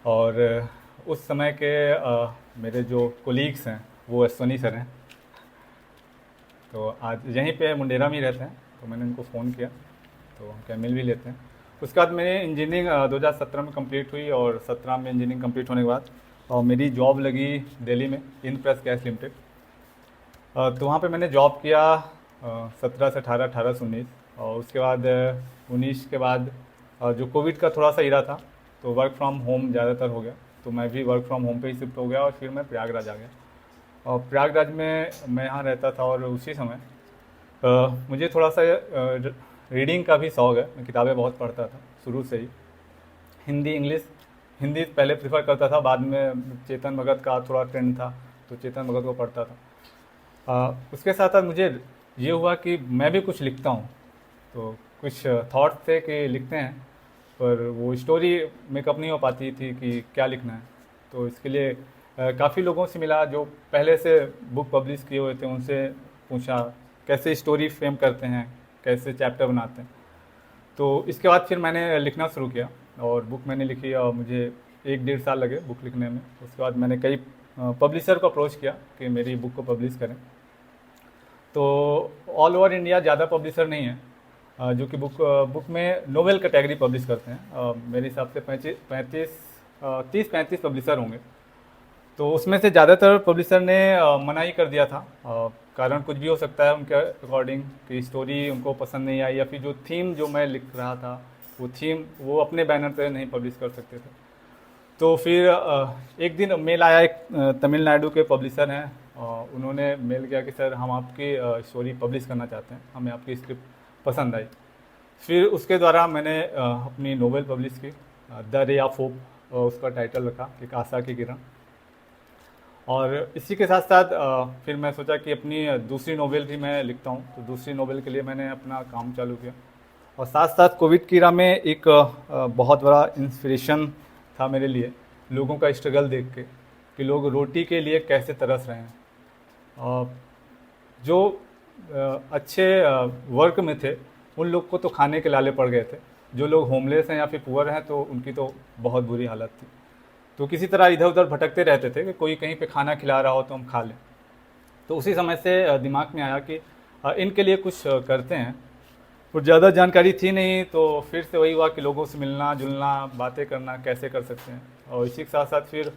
और उस समय के मेरे जो कोलीग्स हैं वो अश्वनी सर हैं। तो आज यहीं पे मुंडेरा में ही रहते हैं, तो मैंने उनको फ़ोन किया, तो हम क्या मिल भी लेते हैं। उसके बाद मेरी इंजीनियरिंग 2017 में कंप्लीट हुई, और 17 में इंजीनियरिंग कंप्लीट होने के बाद और मेरी जॉब लगी दिल्ली में इंद्रप्रस्थ गैस लिमिटेड। तो वहाँ पे मैंने जॉब किया 17 से 18, 18 से 19, और उसके बाद 19 के बाद जो कोविड का थोड़ा सा इरा था, तो वर्क फ्रॉम होम ज़्यादातर हो गया, तो मैं भी वर्क फ्रॉम होम पे ही शिफ्ट हो गया, और फिर मैं प्रयागराज आ गया। और प्रयागराज में मैं यहाँ रहता था, और उसी समय मुझे थोड़ा सा रीडिंग का भी शौक है। मैं किताबें बहुत पढ़ता था शुरू से ही, हिंदी इंग्लिश। हिंदी पहले प्रेफर करता था, बाद में चेतन भगत का थोड़ा ट्रेंड था, तो चेतन भगत को पढ़ता था। उसके साथ साथ मुझे ये हुआ कि मैं भी कुछ लिखता हूँ, तो कुछ थॉट्स थे कि लिखते हैं, पर वो स्टोरी मेकअप नहीं हो पाती थी कि क्या लिखना है। तो इसके लिए काफ़ी लोगों से मिला जो पहले से बुक पब्लिश किए हुए थे, उनसे पूछा कैसे स्टोरी फ्रेम करते हैं, कैसे चैप्टर बनाते हैं। तो इसके बाद फिर मैंने लिखना शुरू किया, और बुक मैंने लिखी, और मुझे 1 डेढ़ साल लगे बुक लिखने में। उसके बाद मैंने कई पब्लिशर को अप्रोच किया कि मेरी बुक को पब्लिश करें। तो ऑल ओवर इंडिया ज़्यादा पब्लिशर नहीं है जो कि बुक में नोवेल कैटेगरी पब्लिश करते हैं। मेरे हिसाब से 30-35 पब्लिशर होंगे। तो उसमें से ज़्यादातर पब्लिशर ने मना ही कर दिया था। कारण कुछ भी हो सकता है उनके अकॉर्डिंग, कि स्टोरी उनको पसंद नहीं आई, या फिर जो थीम जो मैं लिख रहा था वो थीम वो अपने बैनर पे नहीं पब्लिश कर सकते थे। तो फिर एक दिन मेल आया, एक तमिलनाडु के पब्लिशर हैं, उन्होंने मेल किया कि सर हम आपकी स्टोरी पब्लिश करना चाहते हैं, हमें आपकी स्क्रिप्ट पसंद आई। फिर उसके द्वारा मैंने अपनी नोवेल पब्लिश की, द रे ऑफ होप उसका टाइटल रखा, एक आशा की किरण। और इसी के साथ साथ फिर मैं सोचा कि अपनी दूसरी नोवेल भी मैं लिखता हूँ, तो दूसरी नोवेल के लिए मैंने अपना काम चालू किया। और साथ साथ कोविड की राह में एक बहुत बड़ा इंस्पिरेशन था मेरे लिए, लोगों का स्ट्रगल देख के, कि लोग रोटी के लिए कैसे तरस रहे हैं। जो अच्छे वर्क में थे उन लोग को तो खाने के लाले पड़ गए थे, जो लोग होमलेस हैं या फिर पुअर हैं तो उनकी तो बहुत बुरी हालत थी। तो किसी तरह इधर उधर भटकते रहते थे कि कोई कहीं पे खाना खिला रहा हो तो हम खा लें। तो उसी समय से दिमाग में आया कि इनके लिए कुछ करते हैं। और ज़्यादा जानकारी थी नहीं, तो फिर से वही हुआ कि लोगों से मिलना जुलना, बातें करना, कैसे कर सकते हैं। और इसी के साथ साथ फिर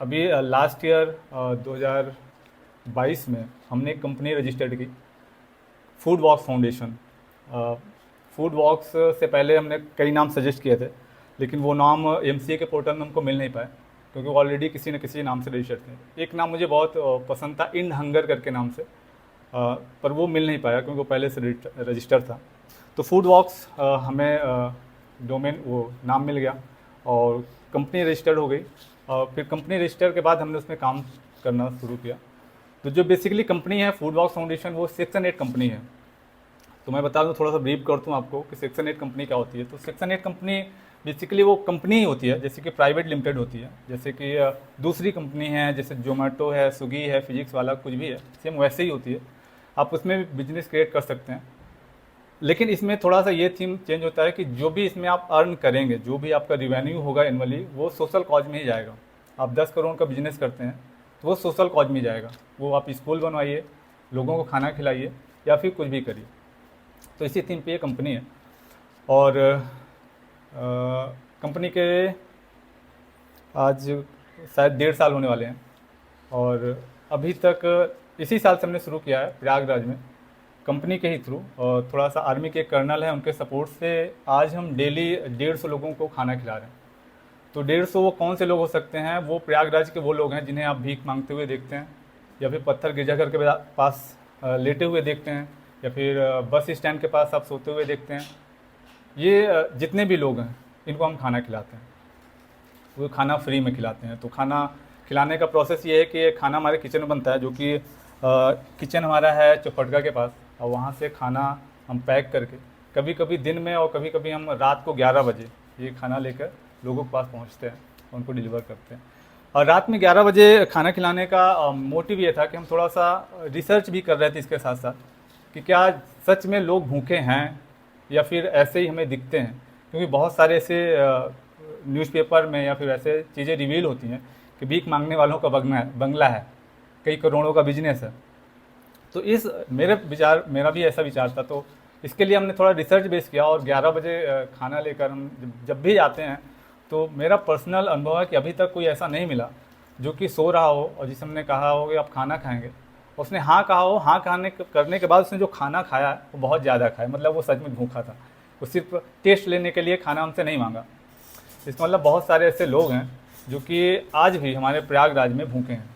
अभी लास्ट ईयर 2022 में हमने एक कंपनी रजिस्टर्ड की, Food Vox Foundation. Food Vox से पहले हमने कई नाम सजेस्ट किए थे, लेकिन वो नाम एमसीए के पोर्टल में हमको मिल नहीं पाए, क्योंकि वो ऑलरेडी किसी न किसी नाम से रजिस्टर्ड थे। एक नाम मुझे बहुत पसंद था, इंड हंगर करके नाम से, पर वो मिल नहीं पाया क्योंकि वो पहले से रजिस्टर था। तो फूड वॉक्स हमें डोमेन वो नाम मिल गया, और कंपनी रजिस्टर्ड हो गई। और फिर कंपनी रजिस्टर के बाद हमने उसमें काम करना शुरू किया। तो जो बेसिकली कंपनी है फूड वॉक्स फाउंडेशन, वो सेक्शन 8 कंपनी है। तो मैं बता दूं, थोड़ा सा ब्रीफ कर दूं आपको कि सेक्शन 8 कंपनी क्या होती है। तो सेक्शन 8 कंपनी बेसिकली वो कंपनी ही होती है, जैसे कि प्राइवेट लिमिटेड होती है, जैसे कि दूसरी कंपनी है, जैसे जोमेटो है, स्विगी है, फिजिक्स वाला कुछ भी है, सेम वैसे ही होती है। आप उसमें भी बिजनेस क्रिएट कर सकते हैं। लेकिन इसमें थोड़ा सा ये थीम चेंज होता है कि जो भी इसमें आप अर्न करेंगे, जो भी आपका रिवेन्यू होगा एनुअली, वो सोशल कॉज में ही जाएगा। आप 10 करोड़ का बिजनेस करते हैं तो वो सोशल कॉज में जाएगा। वो आप स्कूल बनवाइए, लोगों को खाना खिलाइए, या फिर कुछ भी करिए। तो इसी थीम पे ये कंपनी है। और कंपनी के आज शायद 1.5 साल होने वाले हैं, और अभी तक इसी साल से हमने शुरू किया है प्रयागराज में, कंपनी के ही थ्रू। और थोड़ा सा आर्मी के कर्नल हैं, उनके सपोर्ट से आज हम डेली 150 लोगों को खाना खिला रहे हैं। तो 150 वो कौन से लोग हो सकते हैं? वो प्रयागराज के वो लोग हैं जिन्हें आप भीख मांगते हुए देखते हैं, या फिर पत्थर गिरजाघर के पास लेटे हुए देखते हैं, या फिर बस स्टैंड के पास आप सोते हुए देखते हैं। ये जितने भी लोग हैं इनको हम खाना खिलाते हैं, वो खाना फ्री में खिलाते हैं। तो खाना खिलाने का प्रोसेस ये है कि खाना हमारे किचन में बनता है, जो कि किचन हमारा है चौपटका के पास, और वहाँ से खाना हम पैक करके कभी कभी दिन में और कभी कभी हम रात को 11 बजे ये खाना लेकर लोगों के पास पहुँचते हैं, उनको डिलीवर करते हैं। और रात में 11 बजे खाना खिलाने का मोटिव ये था कि हम थोड़ा सा रिसर्च भी कर रहे थे इसके साथ साथ, कि क्या सच में लोग भूखे हैं या फिर ऐसे ही हमें दिखते हैं। क्योंकि बहुत सारे ऐसे न्यूज़पेपर में या फिर ऐसे चीज़ें रिवील होती हैं कि भीख मांगने वालों का बंगला है, कई करोड़ों का बिजनेस है। तो इस मेरा भी ऐसा विचार था। तो इसके लिए हमने थोड़ा रिसर्च बेस किया और 11 बजे खाना लेकर हम जब भी जाते हैं तो मेरा पर्सनल अनुभव है कि अभी तक कोई ऐसा नहीं मिला जो कि सो रहा हो और जिसे हमने कहा हो कि आप खाना खाएंगे, उसने हाँ कहा हो, हाँ करने के बाद उसने जो खाना खाया वो बहुत ज़्यादा खाया, मतलब वो सच में भूखा था, वो सिर्फ टेस्ट लेने के लिए खाना हमसे नहीं मांगा। इसका मतलब बहुत सारे ऐसे लोग हैं जो कि आज भी हमारे प्रयागराज में भूखे हैं।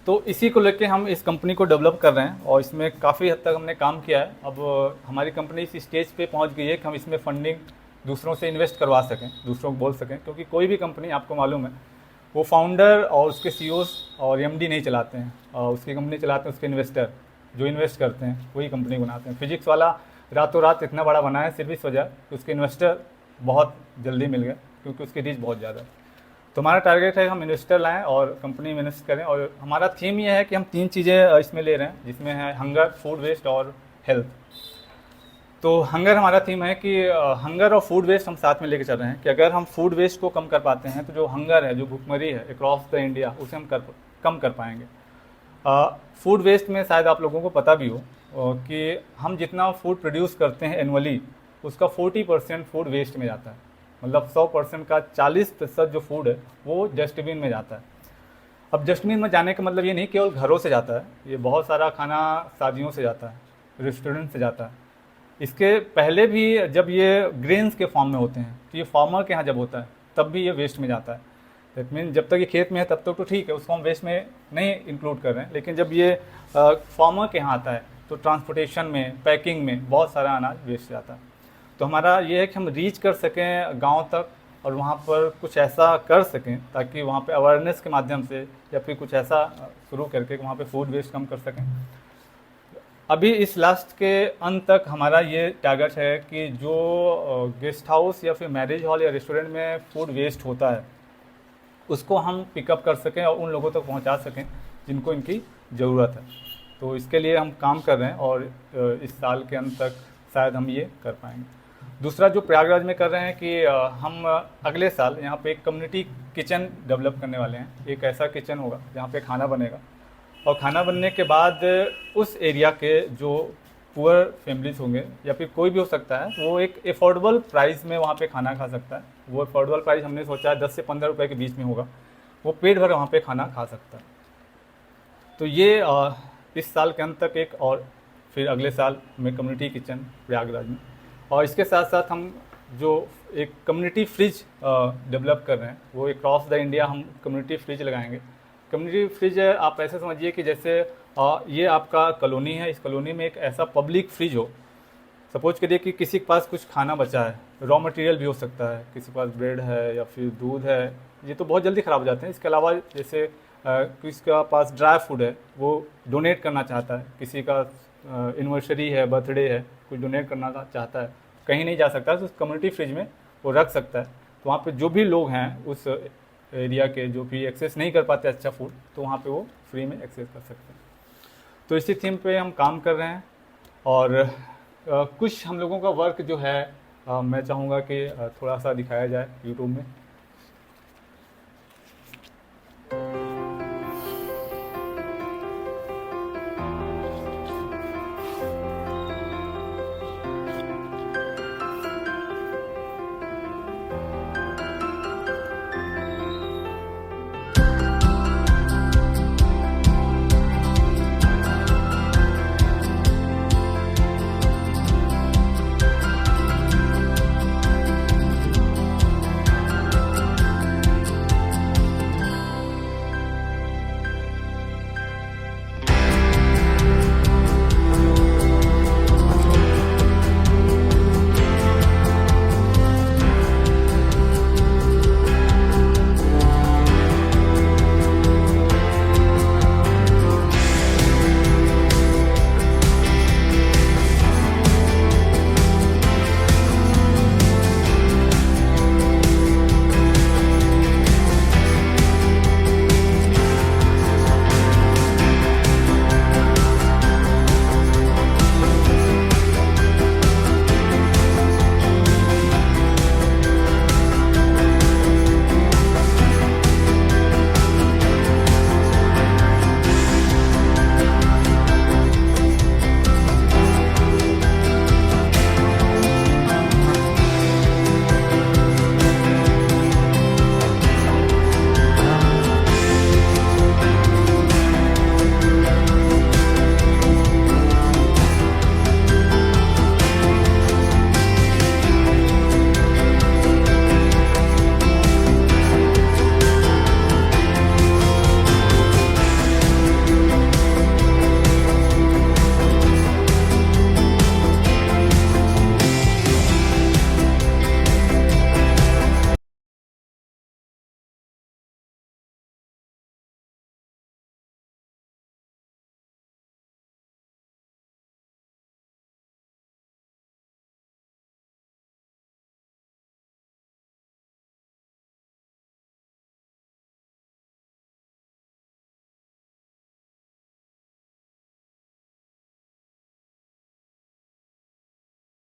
तो इसी को लेके हम इस कंपनी को डेवलप कर रहे हैं और इसमें काफ़ी हद तक हमने काम किया है। अब हमारी कंपनी इस स्टेज पे पहुंच गई है कि हम इसमें फंडिंग दूसरों से इन्वेस्ट करवा सकें, दूसरों को बोल सकें, क्योंकि कोई भी कंपनी आपको मालूम है वो फाउंडर और उसके सीईओ और एमडी नहीं चलाते हैं, और उसकी कंपनी चलाते हैं उसके इन्वेस्टर, जो इन्वेस्ट करते हैं वही कंपनी बनाते हैं। फिजिक्स वाला रातों रात इतना बड़ा बना है सिर्फ इस वजह कि उसके इन्वेस्टर बहुत जल्दी मिल गए, क्योंकि उसकी रीच बहुत ज़्यादा है। तो हमारा टारगेट है हम इन्वेस्टर लाएं और कंपनी में इन्वेस्ट करें, और हमारा थीम ये है कि हम 3 चीज़ें इसमें ले रहे हैं, जिसमें है हंगर, फूड वेस्ट और हेल्थ। तो हंगर हमारा थीम है कि हंगर और फूड वेस्ट हम साथ में लेके चल रहे हैं कि अगर हम फूड वेस्ट को कम कर पाते हैं तो जो हंगर है, जो भुखमरी है अक्रॉस द इंडिया, उसे हम कम कर पाएंगे। फूड वेस्ट में शायद आप लोगों को पता भी हो कि हम जितना फूड प्रोड्यूस करते हैं एनुअली, उसका 40% फूड वेस्ट में जाता है। मतलब 100% का 40% जो फूड है वो डस्टबिन में जाता है। अब डस्टबिन में जाने का मतलब ये नहीं केवल घरों से जाता है, ये बहुत सारा खाना शादियों से जाता है, रेस्टोरेंट से जाता है। इसके पहले भी जब ये ग्रेन्स के फॉर्म में होते हैं तो ये फार्मर के यहाँ जब होता है तब भी ये वेस्ट में जाता है। दैट मीन जब तक ये खेत में है तब तक तो ठीक है, उसको हम वेस्ट में नहीं इंक्लूड कर रहे हैं, लेकिन जब ये फार्मर के यहाँ आता है तो ट्रांसपोर्टेशन में, पैकिंग में बहुत सारा अनाज वेस्ट जाता है। तो हमारा ये है कि हम रीच कर सकें गांव तक और वहाँ पर कुछ ऐसा कर सकें ताकि वहाँ पे अवेयरनेस के माध्यम से या फिर कुछ ऐसा शुरू करके वहाँ पे फूड वेस्ट कम कर सकें। अभी इस लास्ट के अंत तक हमारा ये टारगेट है कि जो गेस्ट हाउस या फिर मैरिज हॉल या रेस्टोरेंट में फूड वेस्ट होता है उसको हम पिकअप कर सकें और उन लोगों तक पहुंचा सकें जिनको इनकी ज़रूरत है। तो इसके लिए हम काम कर रहे हैं और इस साल के अंत तक शायद हम ये कर पाएंगे। दूसरा जो प्रयागराज में कर रहे हैं कि हम अगले साल यहाँ पे एक कम्युनिटी किचन डेवलप करने वाले हैं। एक ऐसा किचन होगा जहाँ पे खाना बनेगा और खाना बनने के बाद उस एरिया के जो पुअर फैमिलीज होंगे या फिर कोई भी हो सकता है, वो एक अफोर्डेबल प्राइस में वहाँ पे खाना खा सकता है। वो अफोर्डेबल प्राइस हमने सोचा है 10 से 15 रुपये के बीच में होगा, वो पेट भर वहाँ पे खाना खा सकता है। तो ये इस साल के अंत तक एक, और फिर अगले साल में कम्युनिटी किचन प्रयागराज में। और इसके साथ साथ हम जो एक कम्युनिटी फ्रिज डेवलप कर रहे हैं, वो अक्रॉस द इंडिया हम कम्युनिटी फ्रिज लगाएंगे। कम्युनिटी फ्रिज आप ऐसे समझिए कि जैसे ये आपका कॉलोनी है, इस कॉलोनी में एक ऐसा पब्लिक फ्रिज हो। सपोज करिए कि किसी के पास कुछ खाना बचा है, रॉ मटेरियल भी हो सकता है, किसी के पास ब्रेड है या फिर दूध है, ये तो बहुत जल्दी ख़राब हो जाते हैं। इसके अलावा जैसे किसी का पास ड्राई फूड है, वो डोनेट करना चाहता है, किसी का एनिवर्सरी है, बर्थडे है, कुछ डोनेट करना चाहता है, कहीं नहीं जा सकता, तो उस कम्युनिटी फ्रिज में वो रख सकता है। तो वहाँ पे जो भी लोग हैं उस एरिया के जो भी एक्सेस नहीं कर पाते अच्छा फूड, तो वहाँ पे वो फ्री में एक्सेस कर सकते हैं। तो इसी थीम पे हम काम कर रहे हैं। और कुछ हम लोगों का वर्क जो है मैं चाहूँगा कि थोड़ा सा दिखाया जाए यूट्यूब में।